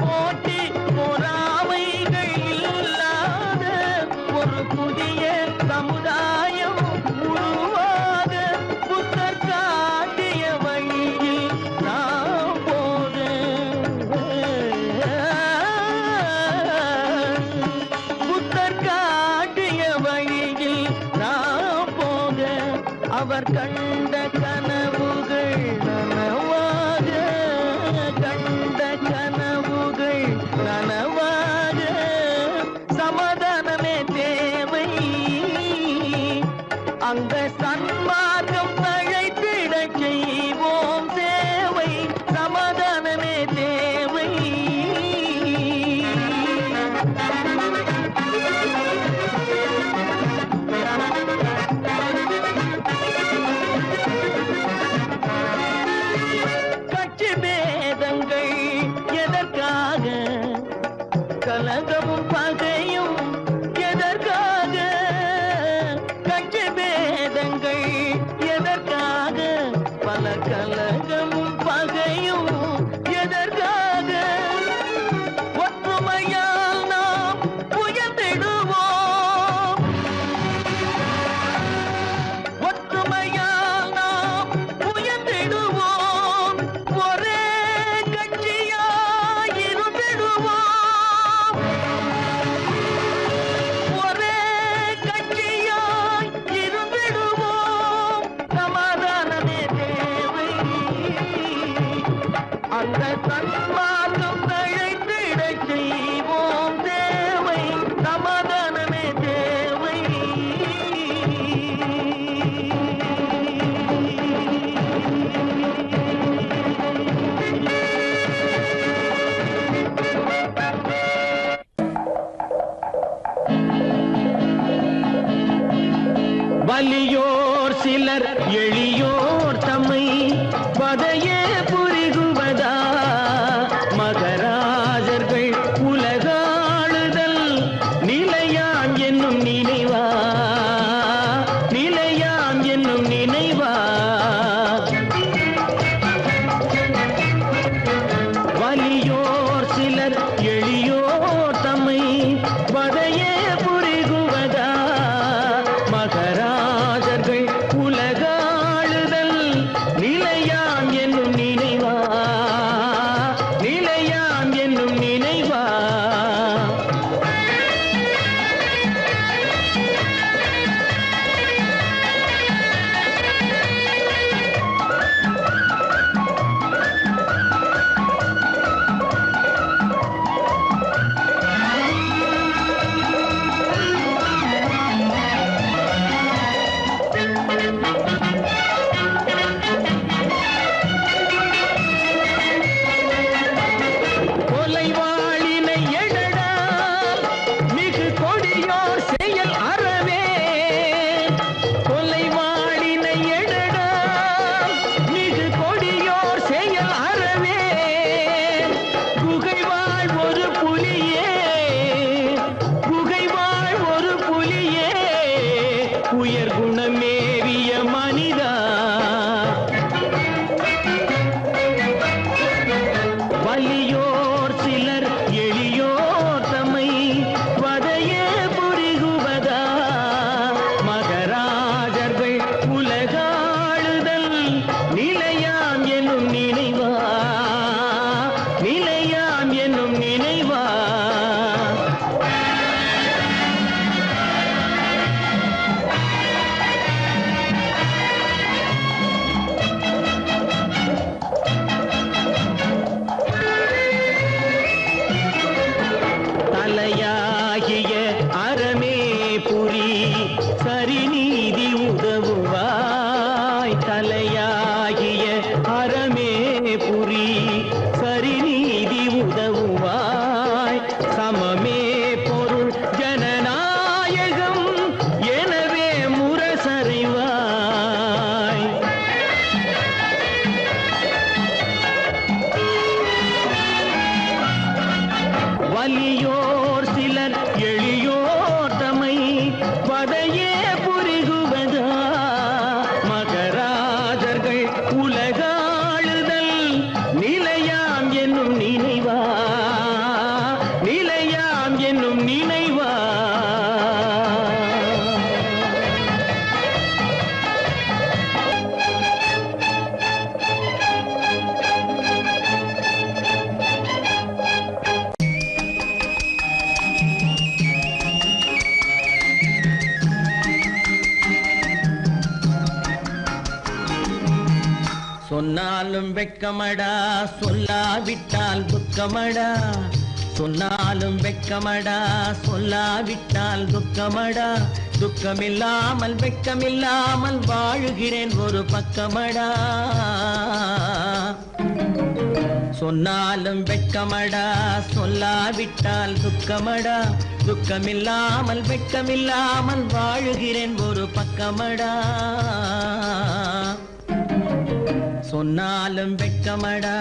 போட்டி பொறாமைகள் இல்லாத ஒரு புதிய சமுதாயம் உருவாக. புத்தர் காட்டிய வழியில் நாம் போக, புத்தர் காட்டிய வழியில் நாம் போக. அவர் கண்ட கனவுகள் நனவாக, கண்ட கனவுகள் நனவாக. சமாதானமே தேவை. அந்த சன்மார்க்கம் தழைத்திடச் செய்வோம் சேவை. சமாதானமே தேவை. கட்சி பேதங்கள் எதற்காக? கலகமும் பகையும் எதற்காக? கட்சி பேதங்கள் எதற்காக? பல கலகமும் பகையும் எதற்காக? ஒற்றுமையால் நாம் உயர்ந்திடுவோம், ஒற்றுமையால் நாம் உயர்ந்திடுவோம். ஒரே கட்சியாய் இருந்திடுவோம், ஒரே கட்சியாய் இருந்திடுவோம். சமாதானமே தேவை. அந்த சன்மார்க்கம் தழைத்திடச் செய்வோம் தேவை. சமாதானமே தேவை. வலியோர் சிலர் எளியோர் தம்மை வதையே புரிகுவதா? வலியோர் சிலர் எளியோர் தம்மை வதையே புரிகுவதா மகராஜர்கள் உலகாளுதல் நிலையாம் என்னும் நினைவா நிலையாம் என்னும் நினைவா தலையாகிய அறமே புரி சரிநீதி உதவுவாய் தலையாகிய அறமே புரி சரிநீதி உதவுவாய் சமமே பொருள் ஜனநாயகம் எனவே முரசறைவாய் வலியோர் சிலர் எளியோர் தம்மை வதையே புரிகுவதா மகராஜர்கள் உலகாளுதல் நிலையாம் என்னும் நினைவா நிலையாம் என்னும் நினைவா சொன்னாலும் வெட்கமடா சொல்லாவிட்டால் துக்கமடா சொன்னாலும் வெட்கமடா சொல்லாவிட்டால் துக்கமடா துக்கமில்லாமல் வெட்கமில்லாமல் வாழுகிறேன் ஒரு பக்கமடா சொன்னாலும் வெட்கமடா சொல்லாவிட்டால் துக்கமடா துக்கமில்லாமல் வெட்கமில்லாமல் வாழுகிறேன் ஒரு பக்கமடா சொன்னாலும் வெட்கமடா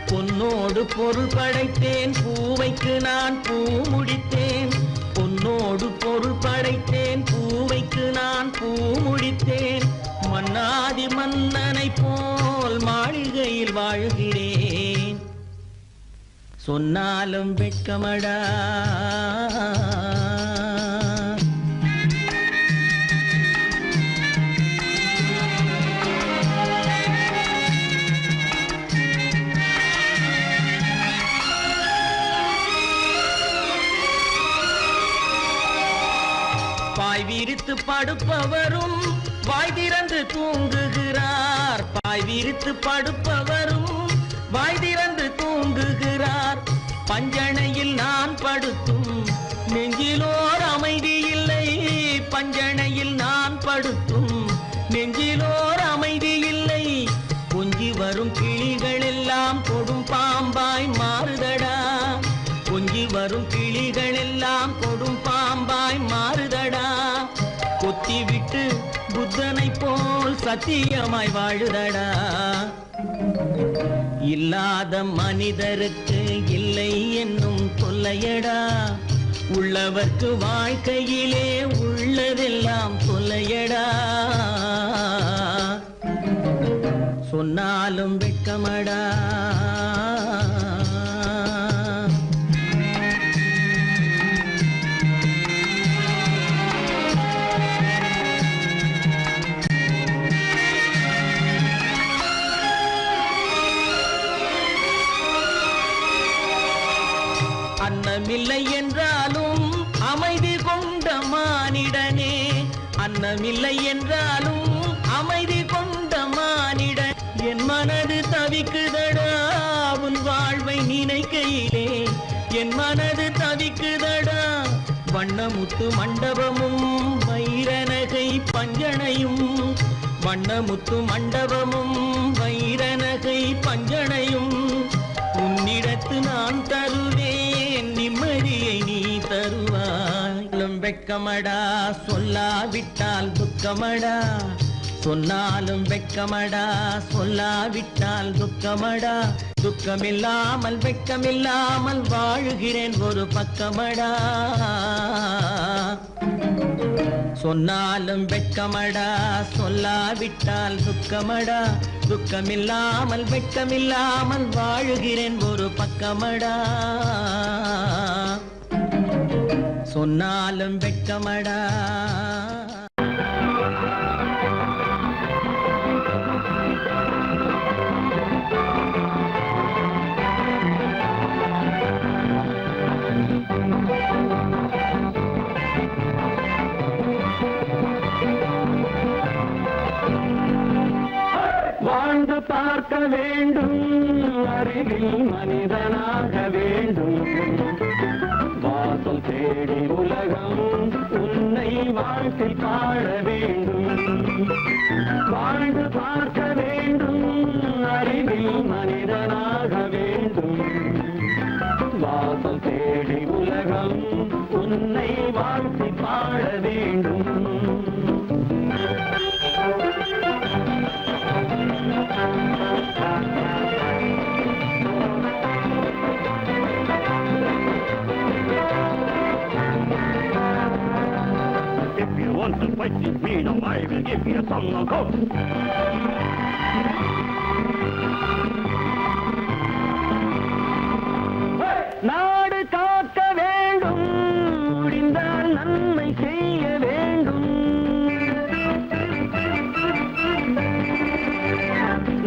பொன்னோடு பொருள் படைத்தேன் பூவைக்கு நான் பூ முடித்தேன் பொன்னோடு பொருள் படைத்தேன் பூவைக்கு நான் பூ முடித்தேன் மன்னாதி மன்னனை போல் மாளிகையில் வாழ்கிறேன் சொன்னாலும் வெட்கமடா பாய் விரித்து படுப்பவரும் வாய் திறந்து தூங்குகிறார் பாய் விரித்து படுப்பவரும் வாய் திறந்து தூங்குகிறார் பஞ்சணையில் நான் படுத்தும் நெஞ்சிலோர் அமைதி இல்லை பஞ்சணையில் நான் படுத்தும் நெஞ்சிலோர் அமைதி இல்லை கொஞ்சி வரும் கிளிகள் எல்லாம் கொடும் பாம்பாய் மாறுதடா கொஞ்சி வரும் கிளிகள் எல்லாம் கொடும் பாம்பாய் மாறுதடா கொத்தி விட்டு புத்தனை போல் சத்தியமாய் வாழுதடா இல்லாத மனிதருக்கு இல்லை என்னும் தொல்லையடா உள்ளவர்க்கு வாழ்க்கையிலே உள்ளதெல்லாம் தொல்லையடா சொன்னாலும் வெட்கமடா அன்னமில்லை என்றாலும் அமைதி கொண்ட மானிடனே அன்னமில்லை என்றாலும் அமைதி கொண்ட மானிடன் என் மனது தவிக்குதடா உன் வாழ்வை நினைக்கையிலே என் மனது தவிக்குதடா வண்ணமுத்து மண்டபமும் வைரநகை பஞ்சனையும் வண்ணமுத்து மண்டபமும் வைரநகை பஞ்சனையும் உன்னிடத்து நான் தருவேன் நிம்மதியை நீ தருவாய் வெட்கமடா சொல்லாவிட்டால் துக்கமடா
சொன்னாலும் வெட்கமடா சொல்லாவிட்டால் துக்கமடா துக்கமில்லாமல் வெட்கமில்லாமல் வாழுகிறேன் ஒரு பக்கமடா சொன்னாலும் வெட்கமடா சொல்லாவிட்டால் துக்கமடா துக்கமில்லாமல் வெட்கமில்லாமல் வாழுகிறேன் ஒரு பக்கமடா சொன்னாலும் வெட்கமடா
வாழ்ந்து பார்க்க வேண்டும் அறிவில் மனிதனாக வேண்டும் வாசல் தேடி உலகம் உன்னை வாழ்க்கை பாட வேண்டும் வாழ்ந்து பார்க்க வேண்டும் அறிவில் மனிதனாக வேண்டும் வாசல் தேடி உலகம் உன்னை வாழ்க்கை பாட வேண்டும் If you want to fight with me, now I will give you some code. நாடு காக்க வேண்டும் முடிந்தால் நன்மை செய்ய வேண்டும்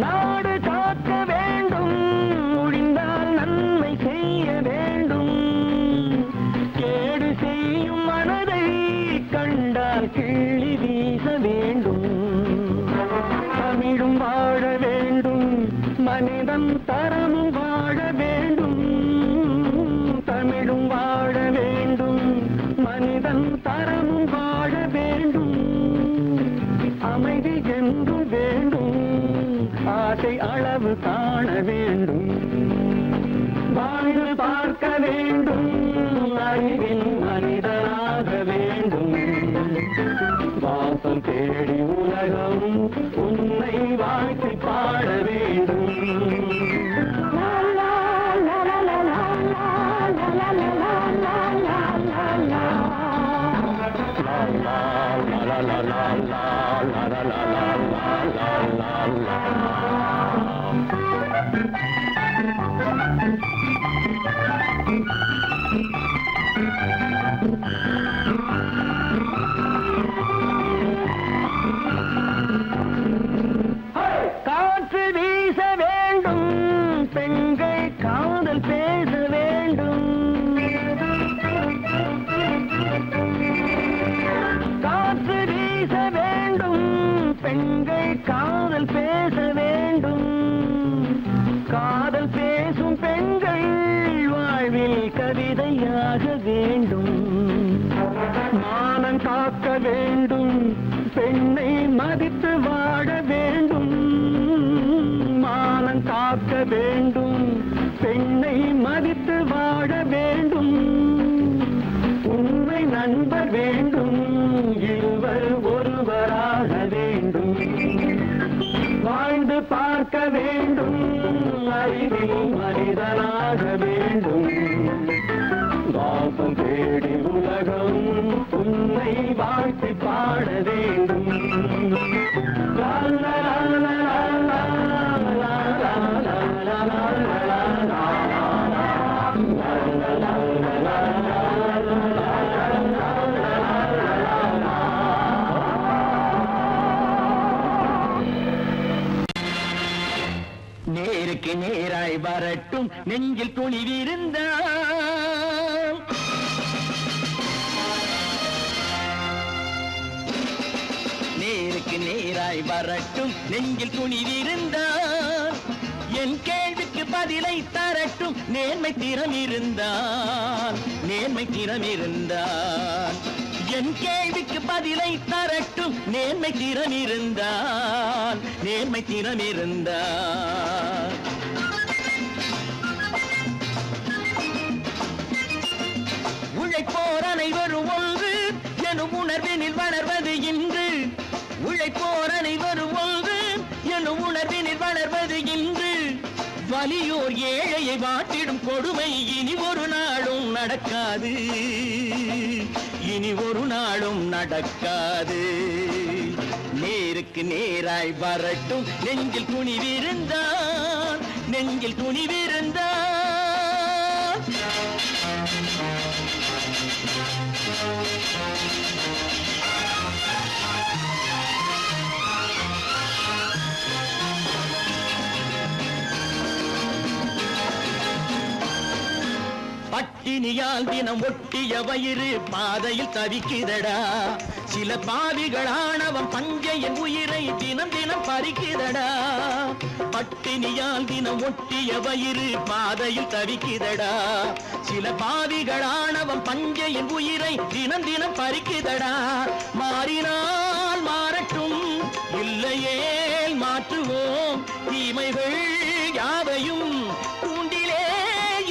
நாடு காக்க வேண்டும் முடிந்தால் நன்மை செய்ய வேண்டும் கேடு செய்யும் மனதை கண்டால் கிள்ளி வீச வேண்டும் தமிழும் வாழ வேண்டும் மனிதன் தரமும் வாழ வேண்டும் தமிழும் வாழ வேண்டும் மனிதன் தரமும் வாழ வேண்டும் அமைதி என்றும் வேண்டும் ஆசை அளவு காண வேண்டும் வாழ்ந்து பார்க்க வேண்டும் அறிவின் மனிதனாக வேண்டும் வாசம் தேடி உலகம் உன்னை வாழ்க்கை பாட வேண்டும் காற்று வீச வேண்டும் பெண்கள் காதல் பேச வேண்டும் காற்று வீச வேண்டும் பெண்கள் காதல் பேச வேண்டும் காதல் பேசும் பெண்கள் வாழ்வில் கவிதையாக வேண்டும் மானம் காக்க வேண்டும் பெண்ணை மதித்து வாழ வேண்டும் மானம் காக்க வேண்டும் பெண்ணை மதித்து வாழ வேண்டும் உண்மை நண்பர் வேண்டும் இருவர் ஒருவராக வேண்டும் வாழ்ந்து பார்க்க வேண்டும் அறிவில் மனிதனாக வேண்டும் வாசம் தேடி உலகம் உன்னை வாழ்த்தி பாட வேண்டும் லா லா லா லா லா லா லா லா லா நேருக்கு நேராய் வரட்டும் நெஞ்சில் துணிவிருந்தால் நேருக்கு நேராய் வரட்டும் நெஞ்சில் துணிவிருந்தால் என் கேள்விக்கு பதிலை தரட்டும் நேர்மை திறம் இருந்தால் நேர்மை திறம் இருந்தால் என் கேள்விக்கு பதிலை தரட்டும் நேர்மை திறம் இருந்தால் நேர்மை திறம் இருந்தால் உழைப்போர் அனைவரும் ஒன்று எனும் உணர்வினில் வளர்வது இன்று உழைப்போர்
அனைவரும் ஒன்று எனும் உணர்வினில் வளர்வது இன்று வலியோர் ஏழையை வாட்டிடும் கொடுமை இனி ஒரு நாளும் நடக்காது, இனி ஒரு நாளும் நடக்காது. நேருக்கு நேராய் வரட்டும் நெஞ்சில் துணிவிருந்தான், நெஞ்சில் துணிவிருந்தான். பட்டினியால் தினம் ஒட்டிய வயிறு பாதையில் தவிக்குதடா, சில பாவிகளானவன் பஞ்சையின் உயிரை தினம் தினம் பறிக்குதடா. பட்டினியால் தினம் ஒட்டிய வயிறு பாதையில் தவிக்குதடா, சில பாவிகளானவன் பஞ்சையின் உயிரை தினம் தினம் பறிக்குதடா. மாறினால் மாறட்டும், இல்லையே மாற்றுவோம், தீமைகள் யாவையும் கூண்டிலே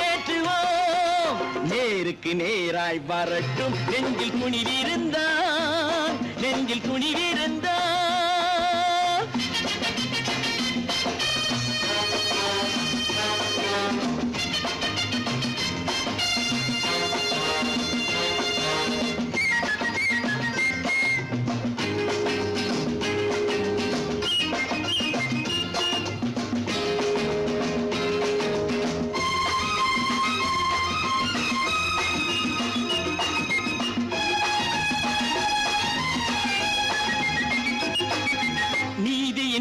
ஏற்றுவோம். நேருக்கு நேராய் வரட்டும் நெஞ்சில் துணிவிருந்தான், நெஞ்சில் துணிவிருந்தான்.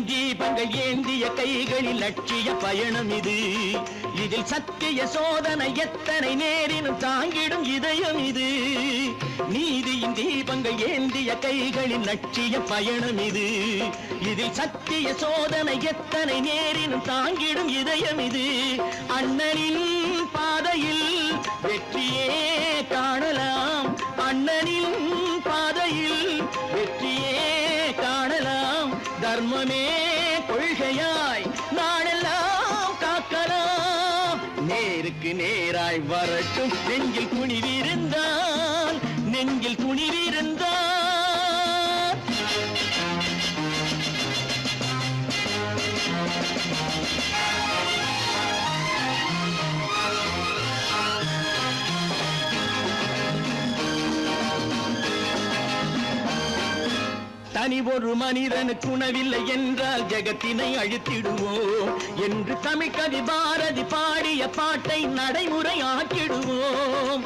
தீபங்கள் ஏந்திய கைகளில் லட்சிய பயணம் இது, இதில் சத்திய சோதனை எத்தனை நேரினும் தாங்கிடும் இதயம் இது. நீதியின் தீபங்கள் ஏந்திய கைகளில் லட்சிய பயணம் இது, இதில் சத்திய சோதனை எத்தனை நேரினும் தாங்கிடும் இதயம் இது. அண்ணனின் பாதையில் வெற்றியே காணலாம், அண்ணனின் பாதையில் வெற்றியே காணலாம். தர்மமே கொள்கையாய் நாடெல்லாம் காக்கலாம். நேருக்கு நேராய் வரட்டும் நெஞ்சில் துணிவிருந்தான், நெஞ்சில் துணிவிருந்தான். தனி ஒரு மனிதனுக்கு உணவில்லை என்றால் ஜெகத்தினை அழித்திடுவோம் என்று தமிழ் கவி பாரதி பாடிய பாட்டை நடைமுறை ஆக்கிடுவோம்.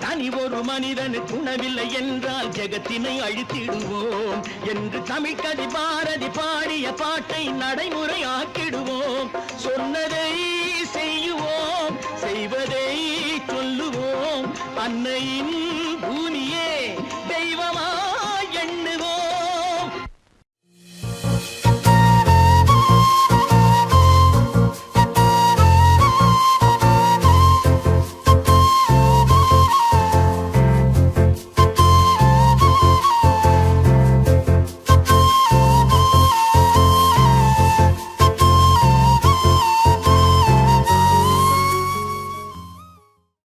தனி ஒரு மனிதனுக்கு உணவில்லை என்றால் ஜெகத்தினை அழித்திடுவோம் என்று தமிழ் கவி பாரதி பாடிய பாட்டை நடைமுறை ஆக்கிடுவோம். சொன்னதே